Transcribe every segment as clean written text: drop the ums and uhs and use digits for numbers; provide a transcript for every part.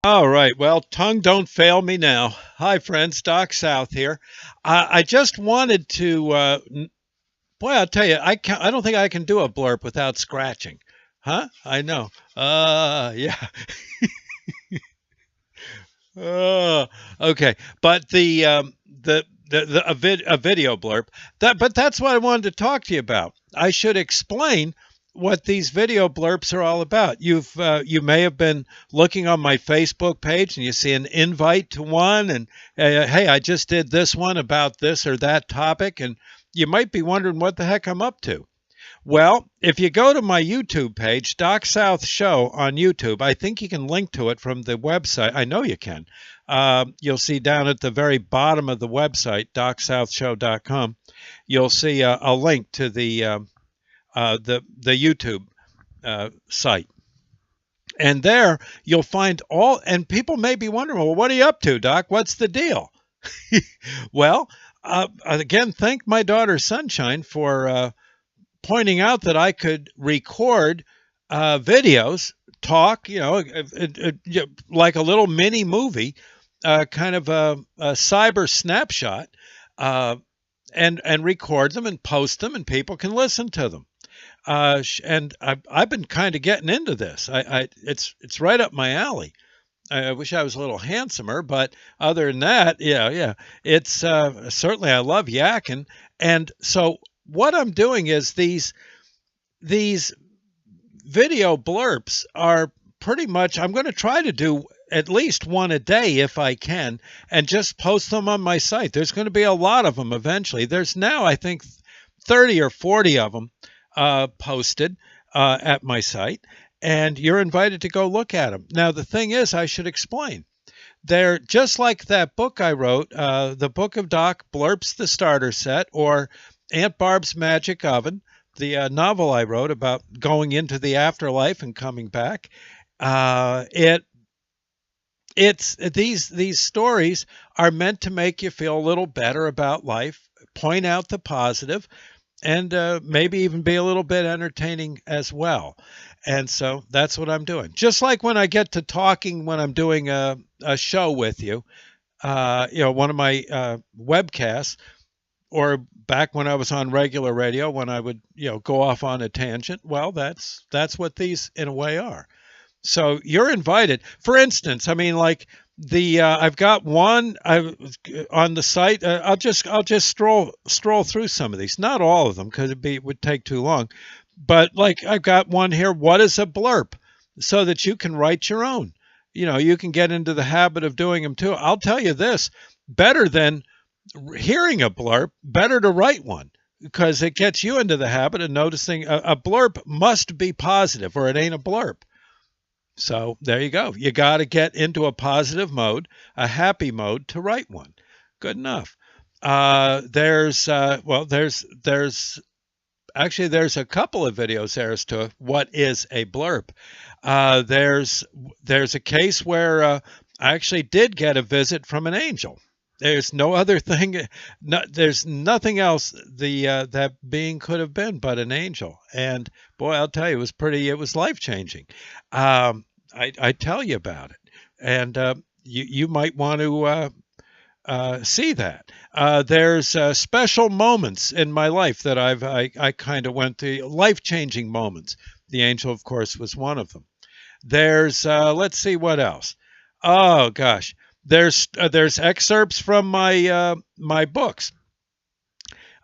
All right. Well, tongue don't fail me now. Hi, friends. Doc South here. I just wanted to, boy, I'll tell you, I don't think I can do a blurb without scratching. Huh? I know. Yeah. Uh, okay. But a video blurb but that's what I wanted to talk to you about. I should explain what these video blurps are all about. You may have been looking on my Facebook page and you see an invite to one, and hey, I just did this one about this or that topic, and you might be wondering what the heck I'm up to. Well, if you go to my YouTube page, Doc South Show on YouTube, I think you can link to it from the website. I know you can. You'll see down at the very bottom of the website, docsouthshow.com, you'll see a link to the YouTube site. And there you'll find all, and people may be wondering, well, what are you up to, Doc? What's the deal? Well, again, thank my daughter Sunshine for pointing out that I could record videos, talk, like a little mini movie, kind of a cyber snapshot, uh, and record them and post them, and people can listen to them. And I've been kind of getting into this. It's right up my alley. I wish I was a little handsomer, but other than that, yeah, it's certainly I love yakking, and so what I'm doing is these video blurps are pretty much I'm going to try to do at least one a day if I can, and just post them on my site. There's going to be a lot of them eventually. There's now I think 30 or 40 of them posted at my site, and you're invited to go look at them. Now the thing is, I should explain. They're just like that book I wrote, the Book of Doc Blurps the Starter Set, or Aunt Barb's Magic Oven, the novel I wrote about going into the afterlife and coming back. It's these stories are meant to make you feel a little better about life, point out the positive, and maybe even be a little bit entertaining as well. And so that's what I'm doing. Just like when I get to talking when I'm doing a show with you, one of my webcasts, or back when I was on regular radio, when I would, go off on a tangent. Well, that's what these in a way are. So you're invited. For instance, I mean, like the I've got one on the site. I'll just stroll through some of these, not all of them, because it would take too long. But like I've got one here. What is a blurb? So that you can write your own. You can get into the habit of doing them too. I'll tell you this: better than hearing a blurb, better to write one, because it gets you into the habit of noticing a blurb must be positive or it ain't a blurb. So there you go. You got to get into a positive mode, a happy mode to write one. Good enough. There's actually there's a couple of videos there as to what is a blurb. There's a case where I actually did get a visit from an angel. There's no other thing. No, there's nothing else that being could have been but an angel. And boy, I'll tell you, it was pretty. It was life changing. I tell you about it, and you might want to see that. There's special moments in my life that I kind of went through, life changing moments. The angel, of course, was one of them. There's let's see what else. Oh gosh, there's excerpts from my books.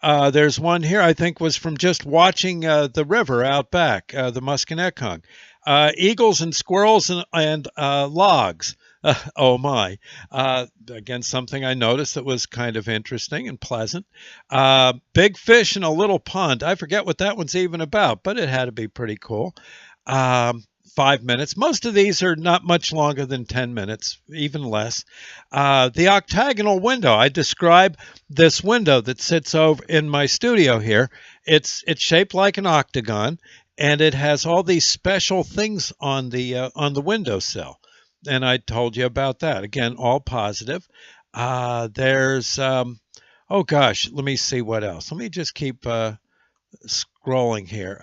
There's one here I think was from just watching the river out back, the Musconetcong. Eagles and squirrels and logs. Oh my. Again, something I noticed that was kind of interesting and pleasant. Big fish in a little pond. I forget what that one's even about, but it had to be pretty cool. 5 minutes. Most of these are not much longer than 10 minutes, even less. The octagonal window. I describe this window that sits over in my studio here. It's shaped like an octagon, and it has all these special things on the windowsill. And I told you about that. Again, all positive. There's oh gosh, let me see what else. Let me just keep scrolling here.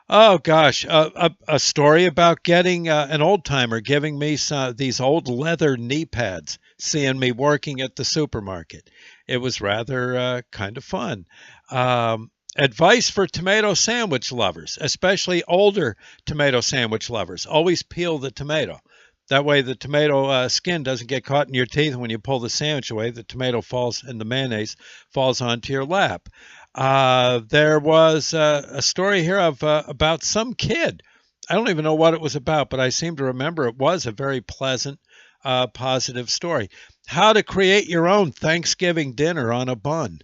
Oh gosh, a story about getting an old timer giving me these old leather knee pads, seeing me working at the supermarket. It was rather kind of fun. Advice for tomato sandwich lovers, especially older tomato sandwich lovers: always peel the tomato. That way, the tomato skin doesn't get caught in your teeth. When you pull the sandwich away, the tomato falls and the mayonnaise falls onto your lap. There was a story here of about some kid. I don't even know what it was about, but I seem to remember it was a very pleasant, positive story. How to create your own Thanksgiving dinner on a bun,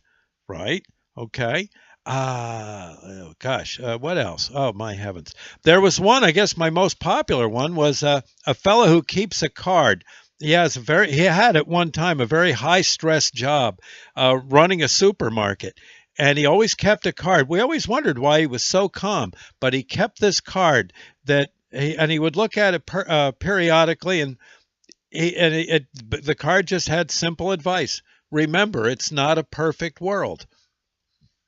right? Okay. Oh gosh, what else? Oh my heavens! There was one. I guess my most popular one was a fellow who keeps a card. He had at one time a very high stress job running a supermarket, and he always kept a card. We always wondered why he was so calm, but he kept this card and he would look at it periodically, and the card just had simple advice: remember, it's not a perfect world.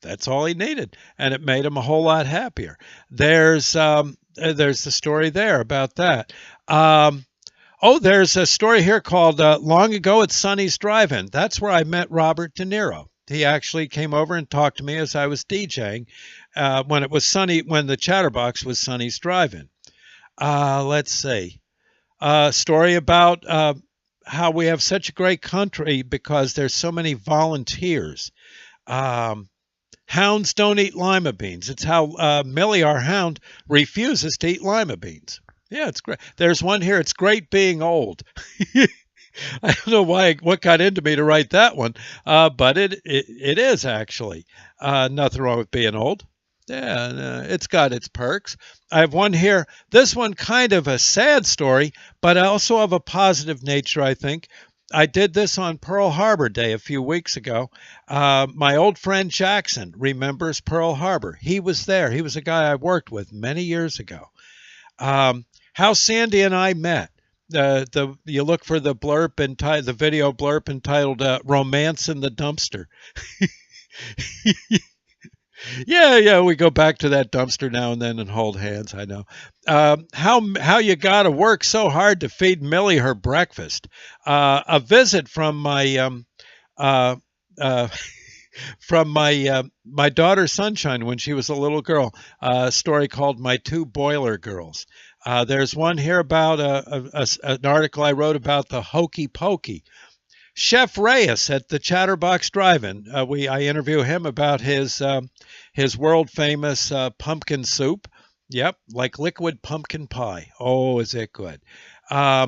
That's all he needed, and it made him a whole lot happier. There's the story there about that. Um, oh, there's a story here called "Long Ago at Sonny's Drive-In." That's where I met Robert De Niro. He actually came over and talked to me as I was DJing when the Chatterbox was Sonny's Drive-In. Let's see. Story about how we have such a great country because there's so many volunteers. Um, Hounds don't eat lima beans. It's how Millie, our hound, refuses to eat lima beans. Yeah, it's great. There's one here. It's great being old. I don't know what got into me to write that one, but it is actually nothing wrong with being old. Yeah, it's got its perks. I have one here. This one kind of a sad story, but also of a positive nature, I think. I did this on Pearl Harbor Day a few weeks ago. My old friend Jackson remembers Pearl Harbor. He was there. He was a guy I worked with many years ago. How Sandy and I met. You look for the the video blurb entitled "Romance in the Dumpster." Yeah, we go back to that dumpster now and then and hold hands. I know. How you got to work so hard to feed Millie her breakfast. A visit from uh, uh, my daughter Sunshine when she was a little girl. A story called "My Two Boiler Girls." There's one here about an article I wrote about the hokey pokey. Chef Reyes at the Chatterbox Drive-In. I interview him about his world famous pumpkin soup. Yep, like liquid pumpkin pie. Oh, is it good? I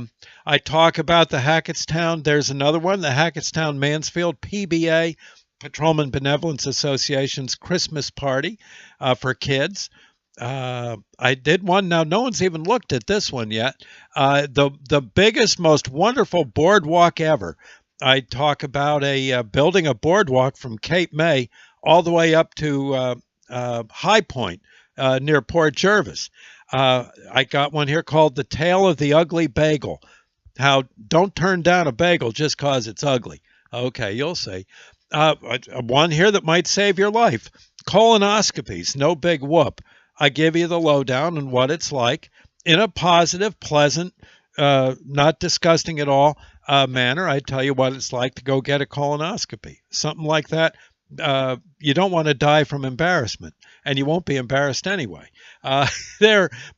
talk about the Hackettstown. There's another one, the Hackettstown Mansfield PBA, Patrolman Benevolence Association's Christmas party for kids. I did one. Now, no one's even looked at this one yet. The biggest, most wonderful boardwalk ever. I talk about building a boardwalk from Cape May all the way up to High Point near Port Jervis. I got one here called "The Tale of the Ugly Bagel." How don't turn down a bagel just cause it's ugly. Okay, you'll see. One here that might save your life: colonoscopies, no big whoop. I give you the lowdown on what it's like in a positive, pleasant, not disgusting at all manner. I tell you what it's like to go get a colonoscopy, something like that. You don't want to die from embarrassment, and you won't be embarrassed anyway. But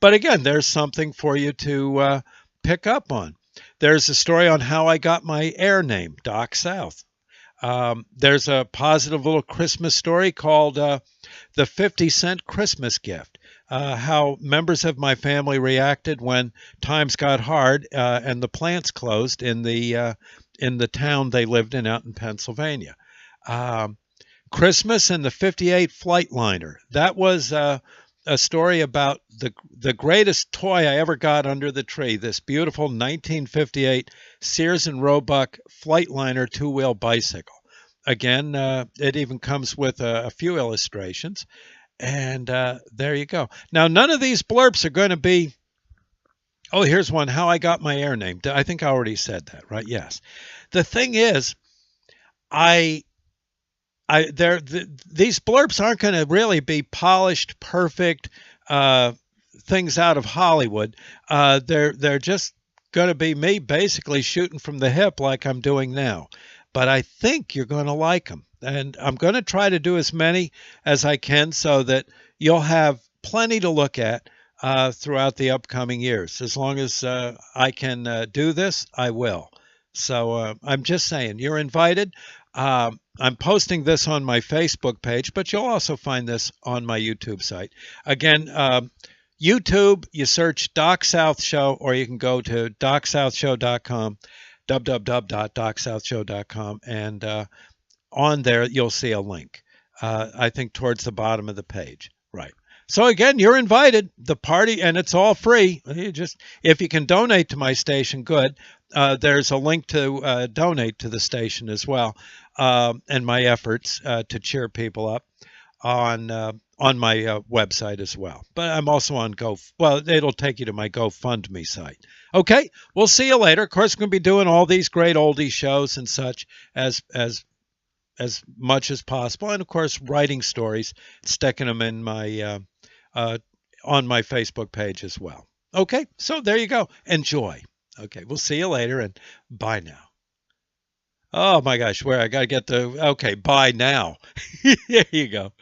again, there's something for you to pick up on. There's a story on how I got my air name, Doc South. There's a positive little Christmas story called "The 50-Cent Christmas Gift." How members of my family reacted when times got hard and the plants closed in the town they lived in out in Pennsylvania. Christmas and the 58 Flightliner. That was a story about the greatest toy I ever got under the tree. This beautiful 1958 Sears and Roebuck Flightliner two-wheel bicycle. Again, it even comes with a few illustrations. And there you go. Now, none of these blurps are going to be. Oh, here's one. How I got my air name. I think I already said that, right? Yes. The thing is, these blurps aren't going to really be polished, perfect, uh, things out of Hollywood. They're just going to be me basically shooting from the hip like I'm doing now. But I think you're going to like them. And I'm going to try to do as many as I can so that you'll have plenty to look at throughout the upcoming years. As long as I can do this, I will. So I'm just saying, you're invited. I'm posting this on my Facebook page, but you'll also find this on my YouTube site. Again, YouTube, you search Doc South Show, or you can go to DocSouthShow.com, www.DocSouthShow.com, and on there you'll see a link. I think towards the bottom of the page, right? So again, you're invited. The party, and it's all free. You just, if you can donate to my station, good. There's a link to donate to the station as well, and my efforts to cheer people up on my website as well. But I'm also on well, it'll take you to my GoFundMe site. Okay, we'll see you later. Of course, we're going to be doing all these great oldie shows and such as much as possible, and of course, writing stories, sticking them in my on my Facebook page as well. Okay, so there you go. Enjoy. Okay, we'll see you later, and bye now. Oh my gosh, where I got to get the, okay, bye now. There you go.